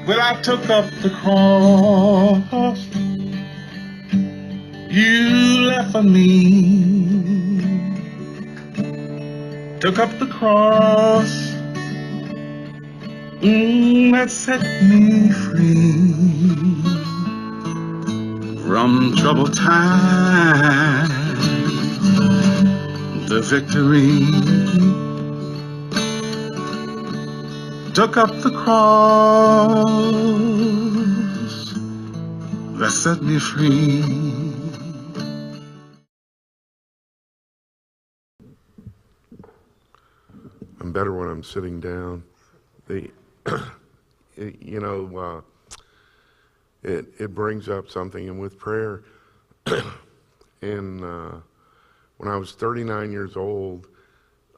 Well, I took up the cross you left for me. Took up the cross that set me free from troubled times. The victory took up the cross that set me free. I'm better when I'm sitting down. It brings up something, and with prayer, and when I was 39 years old,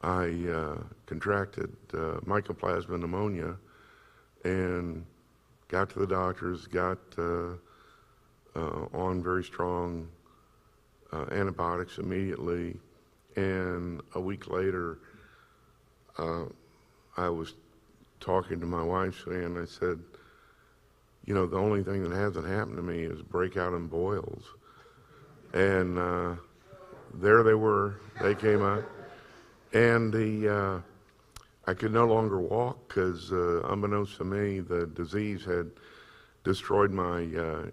I contracted mycoplasma pneumonia, and got to the doctors, got on very strong antibiotics immediately, and a week later, I was talking to my wife today, and I said, you know, the only thing that hasn't happened to me is breakout in boils. And there they were, they came out, and I could no longer walk because, unbeknownst to me, the disease had destroyed my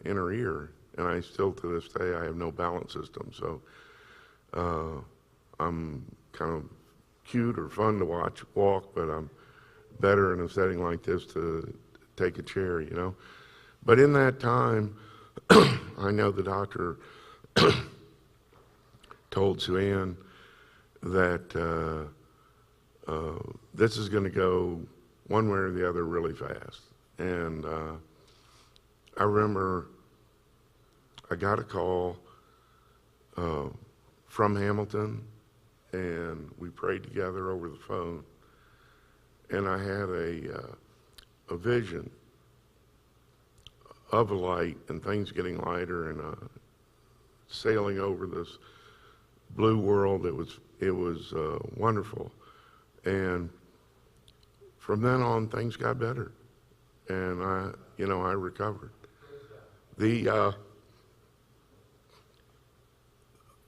inner ear, and I still, to this day, I have no balance system. So I'm kind of cute or fun to walk, but I'm better in a setting like this to take a chair, you know. But in that time, I know the doctor told Sue-Ann that this is going to go one way or the other really fast. And I remember I got a call from Hamilton, and we prayed together over the phone. And I had a vision of a light and things getting lighter and sailing over this blue world. It was wonderful. And from then on, things got better, and I recovered. The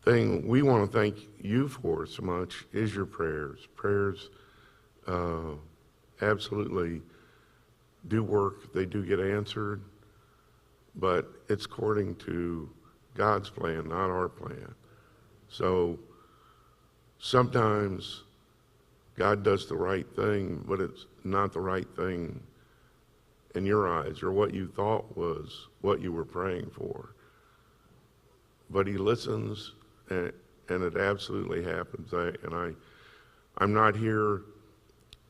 thing we want to thank you for so much is your prayers. Prayers absolutely do work. They do get answered, but it's according to God's plan, not our plan. So sometimes God does the right thing, but it's not the right thing in your eyes, or what you thought was what you were praying for. But he listens, and it absolutely happens. I'm not here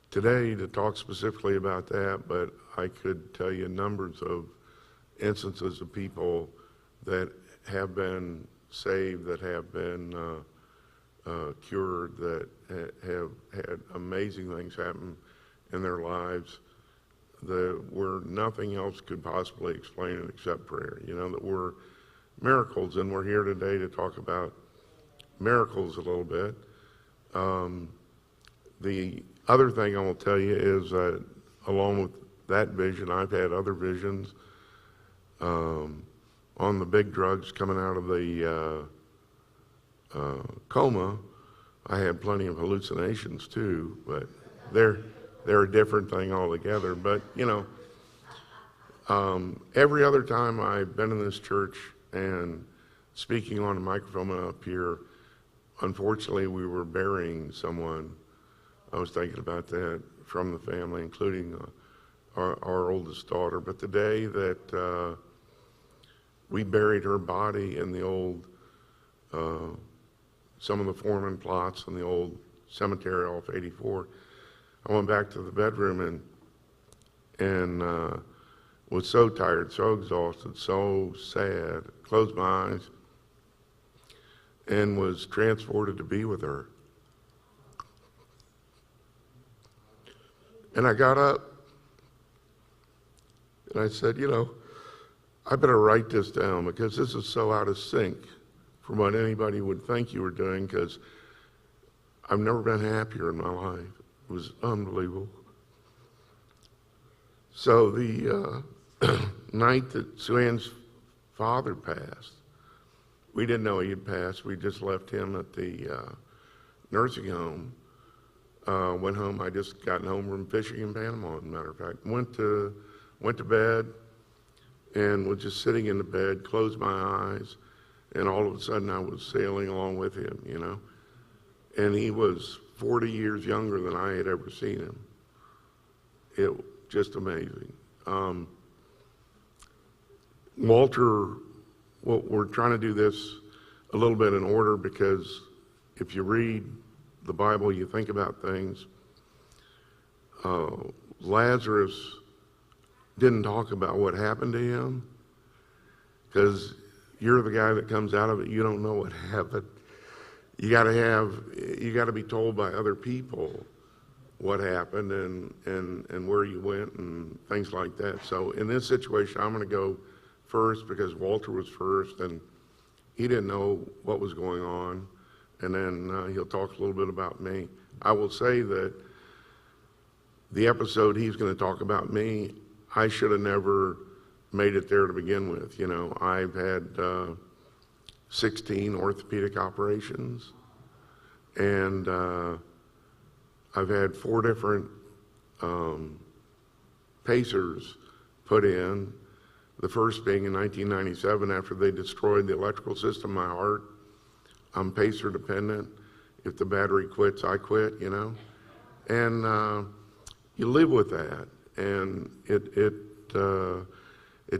today to talk specifically about that, but I could tell you numbers of instances of people that have been saved, that have been cured, that have had amazing things happen in their lives where nothing else could possibly explain it except prayer. You know, that were miracles, and we're here today to talk about miracles a little bit. The other thing I will tell you is that along with that vision, I've had other visions on the big drugs coming out of the coma. I had plenty of hallucinations too, but they're a different thing altogether. But you know, every other time I've been in this church and speaking on a microphone up here, unfortunately we were burying someone. I was thinking about that from the family, including our oldest daughter. But the day that we buried her body in the old, some of the Forman plots in the old cemetery off 84, I went back to the bedroom and was so tired, so exhausted, so sad, closed my eyes, and was transported to be with her. And I got up and I said, you know, I better write this down because this is so out of sync from what anybody would think you were doing, because I've never been happier in my life. It was unbelievable. So the night that Sue-Ann's father passed, we didn't know he had passed. We just left him at the nursing home. Went home. I just gotten home from fishing in Panama, as a matter of fact. Went to bed and was just sitting in the bed, closed my eyes, and all of a sudden I was sailing along with him, you know. And he was 40 years younger than I had ever seen him. It just amazing. Walter, well, we're trying to do this a little bit in order because if you read the Bible, you think about things. Lazarus didn't talk about what happened to him because you're the guy that comes out of it. You don't know what happened. You got to be told by other people what happened and where you went and things like that. So in this situation, I'm going to go first because Walter was first and he didn't know what was going on. And then he'll talk a little bit about me. I will say that the episode he's going to talk about me, I should have never made it there to begin with. You know, I've had 16 orthopedic operations, and I've had 4 different pacers put in. The first being in 1997 after they destroyed the electrical system in my heart. I'm pacer dependent. If the battery quits, I quit, you know. And you live with that, and it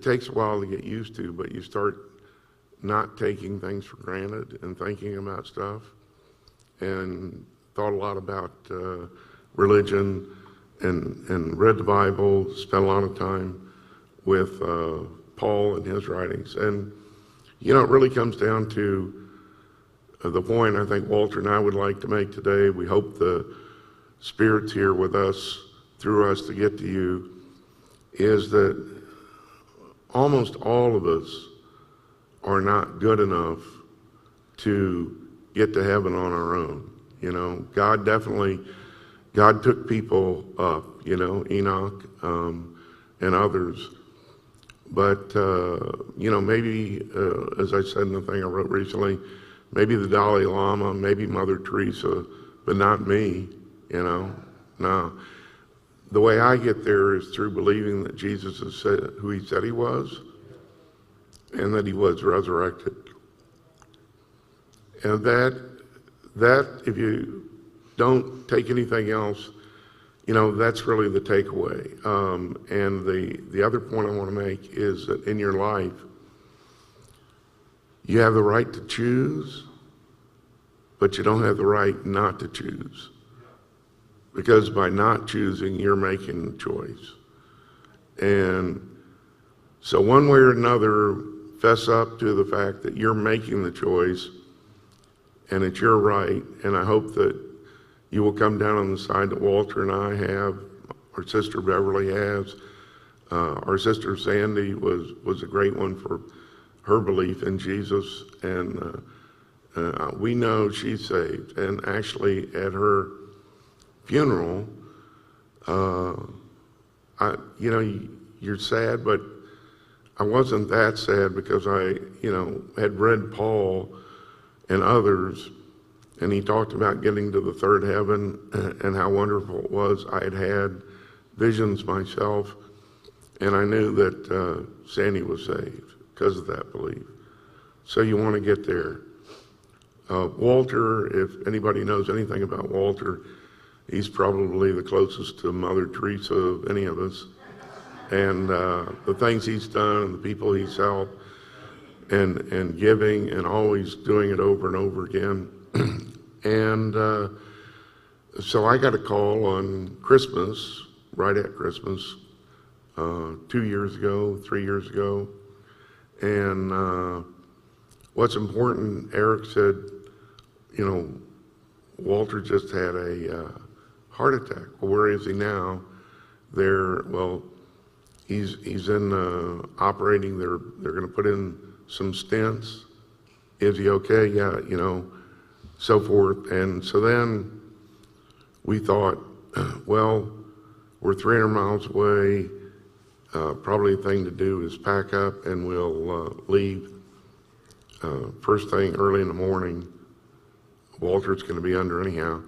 takes a while to get used to, but you start not taking things for granted and thinking about stuff, and thought a lot about religion and read the Bible, spent a lot of time with Paul and his writings. And, you know, it really comes down to the point I think Walter and I would like to make today. We hope the Spirit's here with us, through us to get to you, is that almost all of us are not good enough to get to heaven on our own. You know, God took people up, you know, Enoch and others. But, you know, maybe, as I said in the thing I wrote recently, maybe the Dalai Lama, maybe Mother Teresa, but not me, you know. No. The way I get there is through believing that Jesus is who he said he was and that he was resurrected. And that if you don't take anything else, you know, that's really the takeaway. And the other point I want to make is that in your life, you have the right to choose, but you don't have the right not to choose. Because by not choosing, you're making the choice. And so one way or another, fess up to the fact that you're making the choice and it's your right. And I hope that you will come down on the side that Walter and I have, our sister Beverly has. Our sister Sandy was a great one for her belief in Jesus, and we know she's saved. And actually, at her funeral, you know, you're sad, but I wasn't that sad because I, you know, had read Paul and others, and he talked about getting to the third heaven and how wonderful it was. I had visions myself, and I knew that Sandy was saved because of that belief. So you want to get there. Walter, if anybody knows anything about Walter, he's probably the closest to Mother Teresa of any of us. And the things he's done, the people he's helped, and giving, and always doing it over and over again. And so I got a call on Christmas, right at Christmas, 2 years ago, 3 years ago. And what's important, Eric said, you know, Walter just had a heart attack. Well, where is he now? He's in operating. They're going to put in some stents. Is he okay? Yeah, you know, so forth. And so then we thought, well, we're 300 miles away. probably the thing to do is pack up and we'll leave first thing early in the morning. Walter's going to be under anyhow.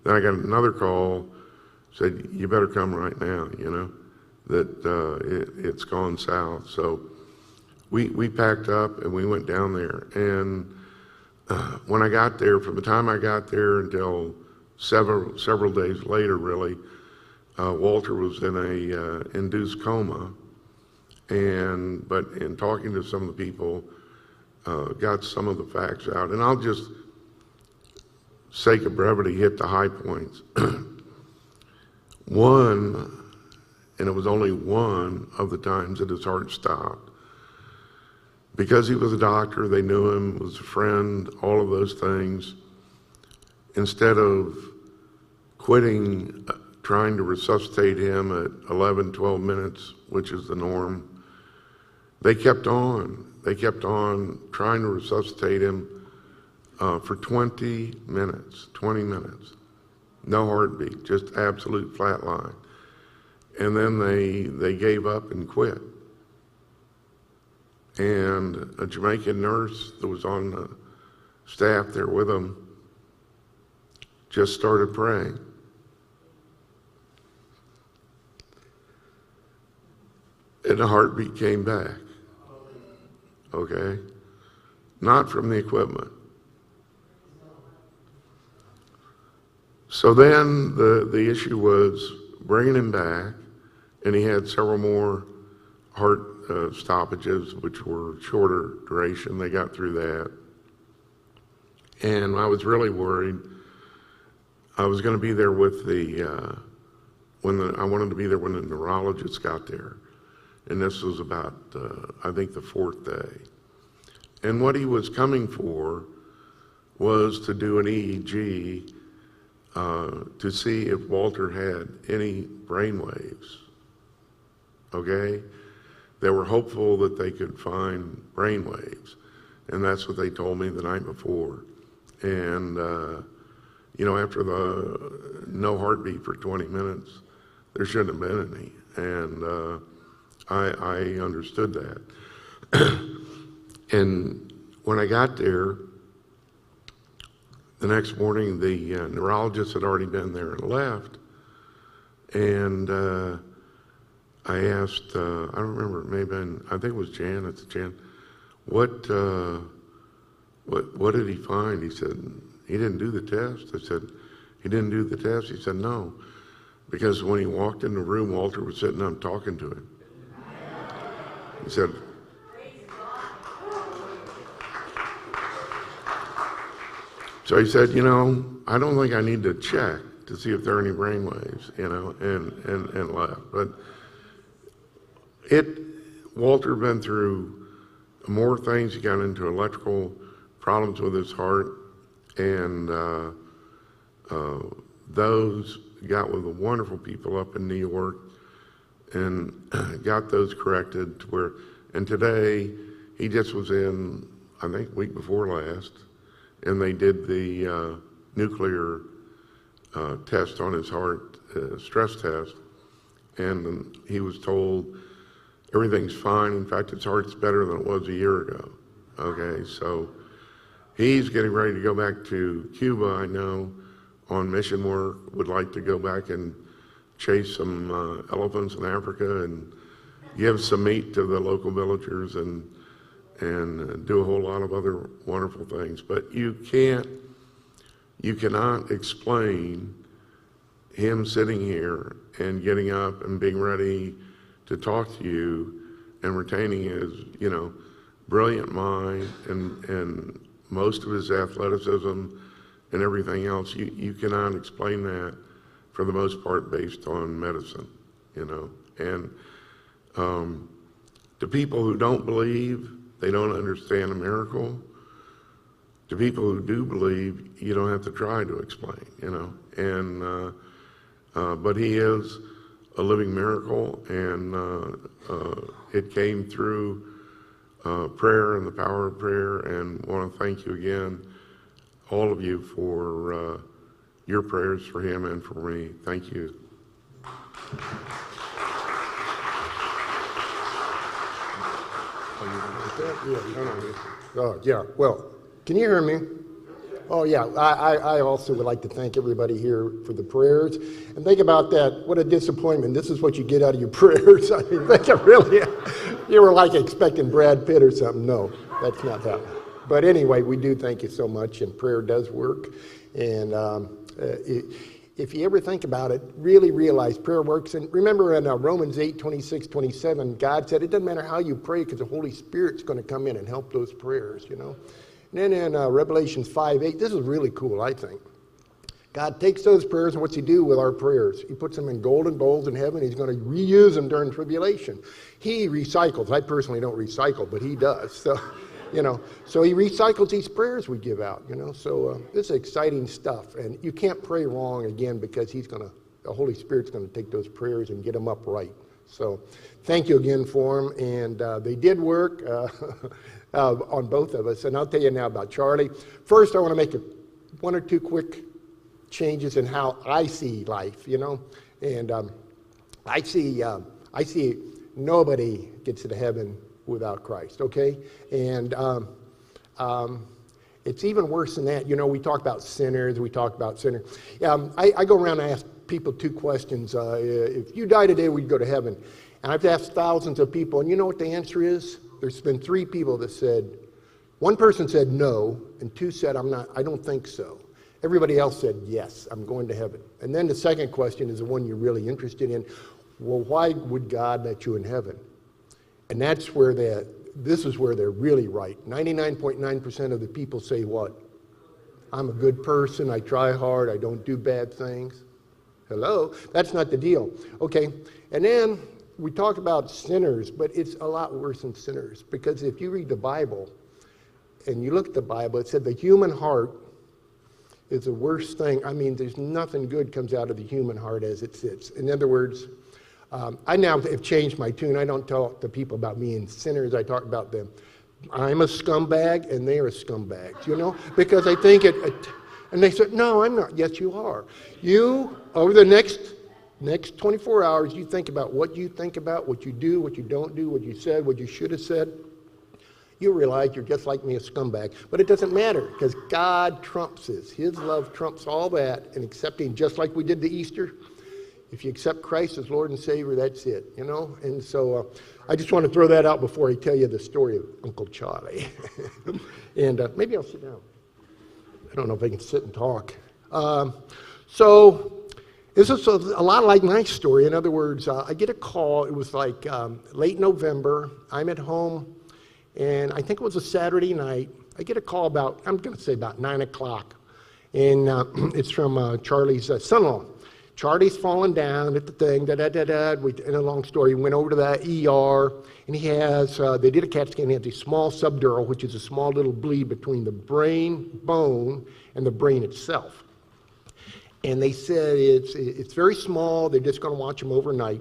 Then I got another call, said, you better come right now, that it's gone south. So we packed up and we went down there. And when I got there, from the time I got there until several days later, really, Walter was in a induced coma. But in talking to some of the people, got some of the facts out. And I'll just, sake of brevity, hit the high points. One, and it was only one of the times that his heart stopped. Because he was a doctor, they knew him, was a friend, all of those things. Instead of quitting trying to resuscitate him at 11, 12 minutes, which is the norm, they kept on. They kept on trying to resuscitate him for 20 minutes. No heartbeat, just absolute flat line. And then they gave up and quit. And a Jamaican nurse that was on the staff there with him just started praying. And the heartbeat came back. Okay? Not from the equipment. So then the issue was bringing him back, and he had several more heart stoppages, which were shorter duration. They got through that. And I was really worried. I was going to be there with I wanted to be there when the neurologist got there. And this was about, I think, the fourth day. And what he was coming for was to do an EEG to see if Walter had any brain waves. Okay? They were hopeful that they could find brain waves. And that's what they told me the night before. And, after the no heartbeat for 20 minutes, there shouldn't have been any. And I understood that. And when I got there, the next morning, the neurologist had already been there and left. And I asked, I don't remember, it may have been, I think it was Jan, what did he find? He said, he didn't do the test. I said, he didn't do the test? He said, no. Because when he walked in the room, Walter was sitting up talking to him. He said, so he said, I don't think I need to check to see if there are any brain waves, and left. But Walter been through more things. He got into electrical problems with his heart, and those got with the wonderful people up in New York and got those corrected to where, and today he just was in, I think, week before last, and they did the nuclear test on his heart, stress test, and he was told everything's fine. In fact, his heart's better than it was a year ago. Okay, so he's getting ready to go back to Cuba, I know, on mission work, would like to go back and chase some elephants in Africa and give some meat to the local villagers and do a whole lot of other wonderful things. But you cannot explain him sitting here and getting up and being ready to talk to you and retaining his, brilliant mind and most of his athleticism and everything else. You cannot explain that for the most part based on medicine, And to people who don't believe, they don't understand a miracle. To people who do believe, you don't have to try to explain, And but he is a living miracle, and it came through prayer and the power of prayer. And I want to thank you again, all of you, for your prayers for him and for me. Thank you. Oh, yeah. Well, can you hear me? Oh, yeah. I also would like to thank everybody here for the prayers. And think about that. What a disappointment. This is what you get out of your prayers. I mean, think of really, you were like expecting Brad Pitt or something. No, that's not happening. But anyway, we do thank you so much, and prayer does work. And if you ever think about it, really realize prayer works. And remember in Romans 8, 26, 27, God said it doesn't matter how you pray because the Holy Spirit's going to come in and help those prayers, you know. And then in Revelation 5, 8, this is really cool, I think. God takes those prayers, and what's he do with our prayers? He puts them in golden bowls in heaven. He's going to reuse them during tribulation. He recycles. I personally don't recycle, but he does. So, you know, so he recycles these prayers we give out, you know. So this is exciting stuff. And you can't pray wrong again because the Holy Spirit's going to take those prayers and get them up right. So thank you again for them. And they did work on both of us. And I'll tell you now about Charlie. First, I want to make one or two quick changes in how I see life, you know. And I see nobody gets to heaven without Christ, okay? And it's even worse than that. You know, we talk about sinners. I go around and ask people two questions. If you die today, would you go to heaven? And I've asked thousands of people, and you know what the answer is? There's been 3 people that said, one person said no, and 2 said, I don't think so. Everybody else said, yes, I'm going to heaven. And then the second question is the one you're really interested in. Well, why would God let you in heaven? And that's where this is where they're really right. 99.9% of the people say what? I'm a good person, I try hard, I don't do bad things. Hello? That's not the deal. Okay, and then we talk about sinners, but it's a lot worse than sinners. Because if you read the Bible, and you look at the Bible, it said the human heart is the worst thing. I mean, there's nothing good comes out of the human heart as it sits. In other words, I now have changed my tune. I don't talk to people about me and sinners. I talk about them. I'm a scumbag, and they're scumbags, you know? Because I think and they said, no, I'm not. Yes, you are. You, over the next 24 hours, you think about what you think about, what you do, what you don't do, what you said, what you should have said. You realize you're just like me, a scumbag. But it doesn't matter, because God trumps this. His love trumps all that, and accepting, just like we did the Easter. If you accept Christ as Lord and Savior, that's it, you know? And so I just want to throw that out before I tell you the story of Uncle Charlie. And maybe I'll sit down. I don't know if I can sit and talk. So this is a lot like my story. In other words, I get a call. It was like late November. I'm at home, and I think it was a Saturday night. I get a call about 9 o'clock. And it's from Charlie's son-in-law. Charlie's fallen down at the thing, in a long story, went over to the ER, and he has, they did a CAT scan, he has a small subdural, which is a small little bleed between the brain bone and the brain itself. And they said it's very small, they're just going to watch him overnight.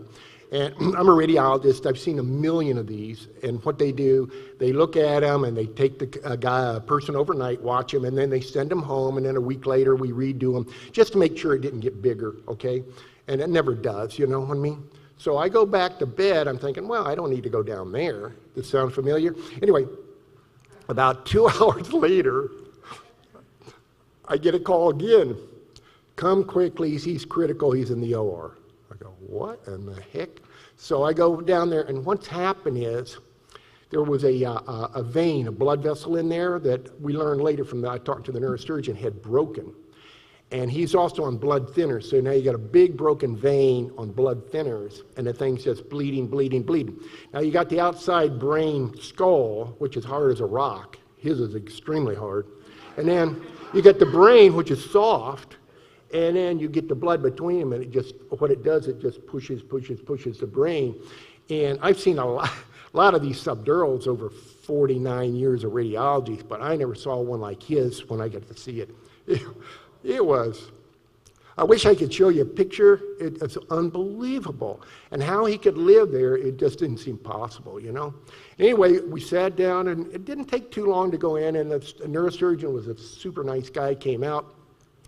And I'm a radiologist, I've seen 1 million of these, and what they do, they look at him and they take the person overnight, watch him, and then they send him home, and then a week later we redo him, just to make sure it didn't get bigger, okay? And it never does, you know what I mean? So I go back to bed, I'm thinking, well, I don't need to go down there. Does that sound familiar? Anyway, about 2 hours later, I get a call again. Come quickly, he's critical, he's in the OR. I go, what in the heck? So I go down there, and what's happened is there was a vein, a blood vessel in there that we learned later I talked to the neurosurgeon, had broken. And he's also on blood thinners, so now you got a big broken vein on blood thinners, and the thing's just bleeding, bleeding, bleeding. Now you got the outside brain skull, which is hard as a rock. His is extremely hard. And then you got the brain, which is soft, and then you get the blood between them, and what it does, it just pushes the brain. And I've seen a lot of these subdurals over 49 years of radiology, but I never saw one like his when I got to see it. It was, I wish I could show you a picture. It's unbelievable. And how he could live there, it just didn't seem possible, you know. Anyway, we sat down, and it didn't take too long to go in, and the neurosurgeon was a super nice guy, came out,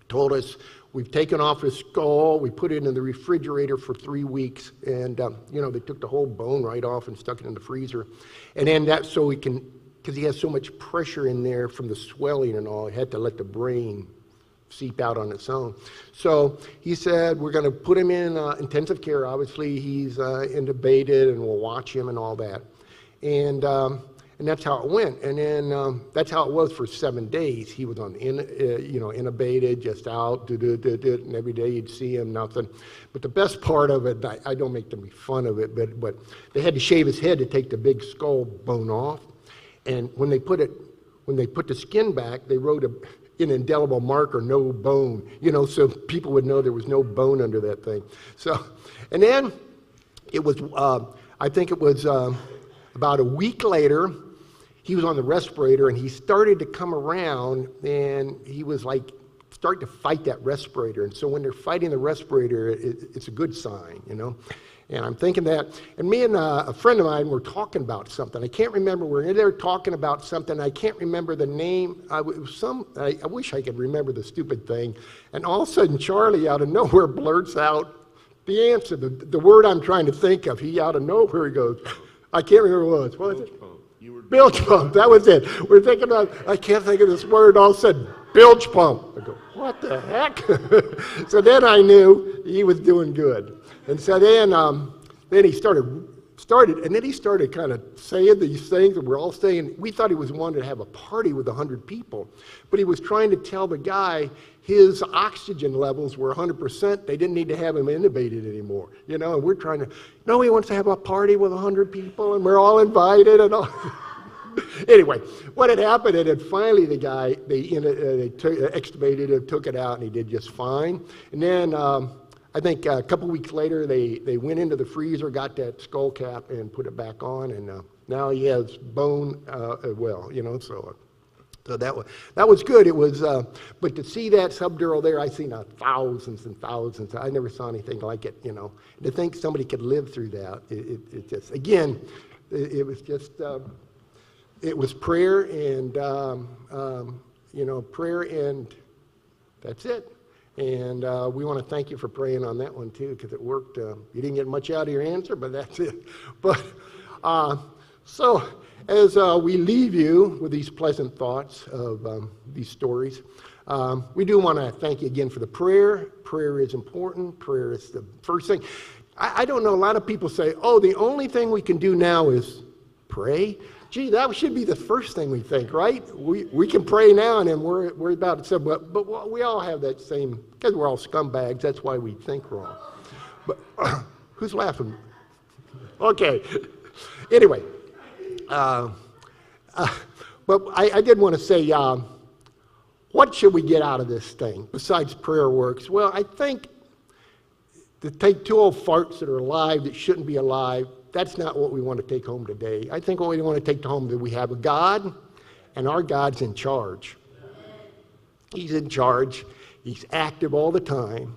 told us We've taken off his skull. We put it in the refrigerator for 3 weeks. And, they took the whole bone right off and stuck it in the freezer. And then that's so we can, because he has so much pressure in there from the swelling and all, he had to let the brain seep out on its own. So he said, we're going to put him in intensive care. Obviously, he's intubated, and we'll watch him and all that. And that's how it went. And then that's how it was for 7 days. He was on, intubated, just out, and every day you'd see him, nothing. But the best part of it, I don't make them make fun of it, but they had to shave his head to take the big skull bone off. And when they put the skin back, they wrote an indelible marker, no bone, so people would know there was no bone under that thing. So, and then it was, I think it was about a week later, he was on the respirator, and he started to come around, and he was like starting to fight that respirator. And so when they're fighting the respirator, it's a good sign, And I'm thinking that, and me and a friend of mine were talking about something. I can't remember. We're in there talking about something. I can't remember the name. I wish I could remember the stupid thing. And all of a sudden, Charlie out of nowhere blurts out the answer, the word I'm trying to think of. He out of nowhere, he goes, I can't remember what it was. What was it? Bilge pump. That was it. We're thinking about, I can't think of this word. All of a sudden, bilge pump. I go, what the heck? So then I knew he was doing good. And so then he started, and then he started kind of saying these things, and we're all saying, we thought he was wanting to have a party with 100 people, but he was trying to tell the guy his oxygen levels were 100%. They didn't need to have him intubated anymore, and we're trying to, no, he wants to have a party with 100 people, and we're all invited and all. Anyway, what had happened, and then finally the guy, they extubated him, took it out, and he did just fine. And then I think a couple weeks later, they went into the freezer, got that skull cap, and put it back on, and now he has bone as well, so that was good. It was, but to see that subdural there, I seen thousands and thousands. I never saw anything like it, To think somebody could live through that, it just, again, it was just, it was prayer and, prayer, and that's it. And we want to thank you for praying on that one too, because it worked. You didn't get much out of your answer, but that's it. But so as we leave you with these pleasant thoughts of these stories, we do want to thank you again for the prayer. Prayer is important. Prayer is the first thing. I don't know, a lot of people say, oh, the only thing we can do now is pray. Gee, that should be the first thing we think, right? We can pray now, and then we're about to say, but we all have that same, because we're all scumbags, that's why we think wrong. But who's laughing? Okay. Anyway, but I did want to say, what should we get out of this thing besides prayer works? Well, I think to take two old farts that are alive that shouldn't be alive, that's not what we want to take home today. I think what we want to take home is that we have a God, and our God's in charge. He's in charge. He's active all the time,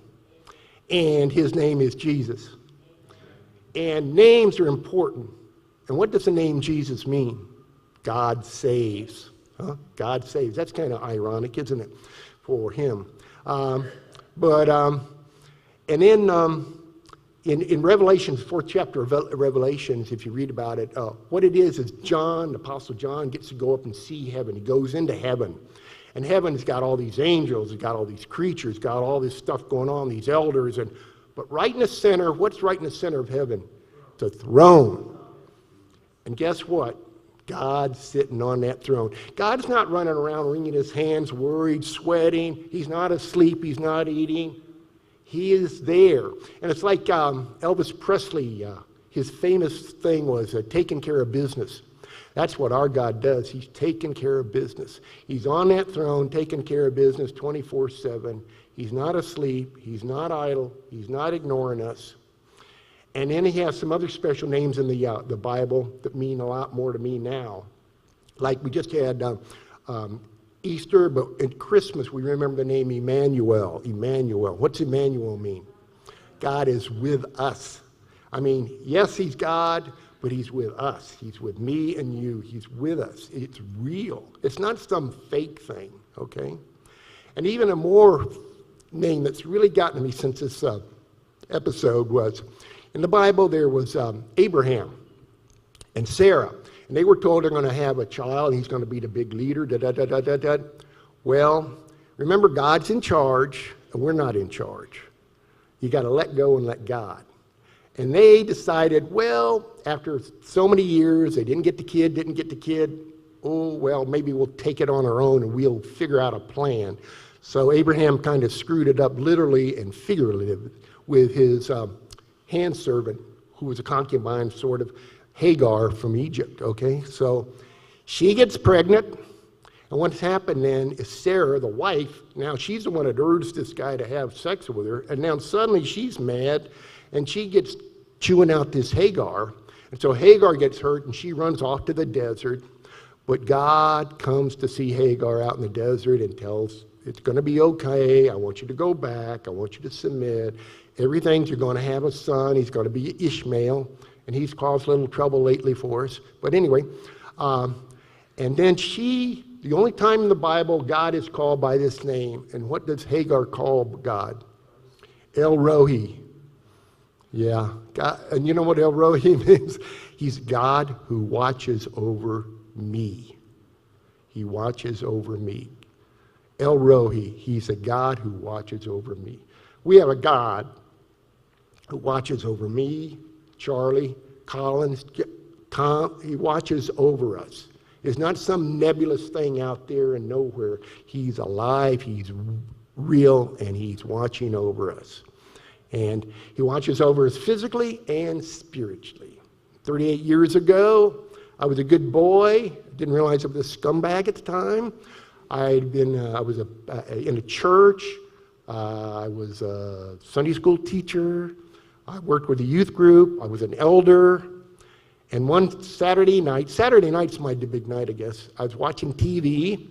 and his name is Jesus. And names are important. And what does the name Jesus mean? God saves. Huh? God saves. That's kind of ironic, isn't it, for him? And then in Revelation, 4th chapter of Revelations, if you read about it, what it is John, the Apostle John, gets to go up and see heaven. He goes into heaven. And heaven's got all these angels, it's got all these creatures, got all this stuff going on, these elders. But right in the center, what's right in the center of heaven? It's a throne. And guess what? God's sitting on that throne. God's not running around wringing his hands, worried, sweating. He's not asleep. He's not eating. He is there. And it's like Elvis Presley, his famous thing was taking care of business. That's what our God does. He's taking care of business. He's on that throne taking care of business 24/7. He's not asleep. He's not idle. He's not ignoring us. And then he has some other special names in the Bible that mean a lot more to me now. Like we just had Easter, but at Christmas we remember the name Emmanuel. Emmanuel. What's Emmanuel mean? God is with us. I mean, yes, he's God, but he's with us. He's with me and you. He's with us. It's real. It's not some fake thing, okay? And even a more, name that's really gotten me since this episode was, in the Bible there was Abraham and Sarah, and they were told they're going to have a child, and he's going to be the big leader, da-da-da-da-da-da. Well, remember, God's in charge, and we're not in charge. You got to let go and let God. And they decided, well, after so many years, they didn't get the kid. Oh, well, maybe we'll take it on our own and we'll figure out a plan. So Abraham kind of screwed it up literally and figuratively with his handservant, who was a concubine, sort of, Hagar from Egypt, okay? So she gets pregnant, and what's happened then is Sarah, the wife, now she's the one that urged this guy to have sex with her, and now suddenly she's mad, and she gets chewing out this Hagar, and so Hagar gets hurt, and she runs off to the desert, but God comes to see Hagar out in the desert and tells, it's going to be okay, I want you to go back, I want you to submit, everything, you're going to have a son, he's going to be Ishmael, and he's caused a little trouble lately for us, but anyway, and then the only time in the Bible God is called by this name, and what does Hagar call God? El Rohi. Yeah, God, and you know what El Rohi means? He's God who watches over me. He watches over me. El Rohi, he's a God who watches over me. We have a God who watches over me, Charlie, Collins, he watches over us. It's not some nebulous thing out there and nowhere. He's alive, he's real, and he's watching over us. And he watches over us physically and spiritually. 38 years ago, I was a good boy. Didn't realize I was a scumbag at the time. I was in a church. I was a Sunday school teacher. I worked with a youth group. I was an elder. And one Saturday night's my big night, I guess. I was watching TV.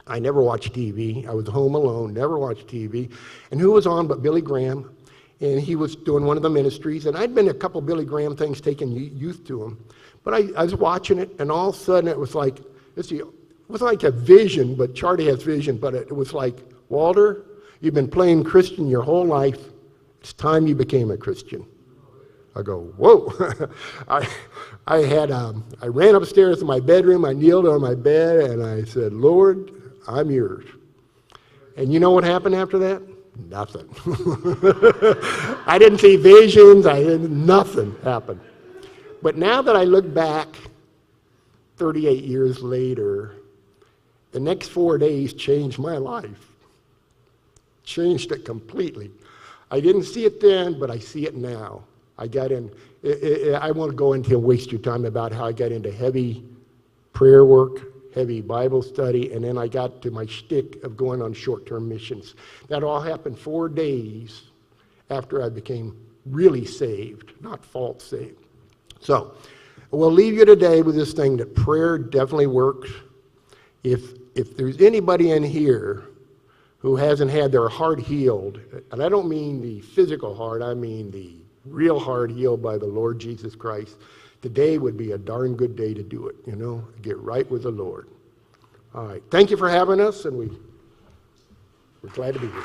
I never watched TV. I was home alone, never watched TV. And who was on but Billy Graham? And he was doing one of the ministries. And I'd been to a couple Billy Graham things, taking youth to him. But I was watching it, and all of a sudden it was like a vision, but Charlie has vision, but it was like, Walter, you've been playing Christian your whole life. It's time you became a Christian. I go, whoa. I ran upstairs to my bedroom, I kneeled on my bed, and I said, Lord, I'm yours. And you know what happened after that? Nothing. I didn't see visions, nothing happened. But now that I look back 38 years later, the next 4 days changed my life. Changed it completely. I didn't see it then, but I see it now. I got in, I won't go into and waste your time about how I got into heavy prayer work, heavy Bible study, and then I got to my shtick of going on short-term missions. That all happened 4 days after I became really saved, not false saved. So, we'll leave you today with this thing that prayer definitely works. If there's anybody in here who hasn't had their heart healed, and I don't mean the physical heart, I mean the real heart healed by the Lord Jesus Christ, today would be a darn good day to do it, get right with the Lord. All right, thank you for having us, and we're glad to be here.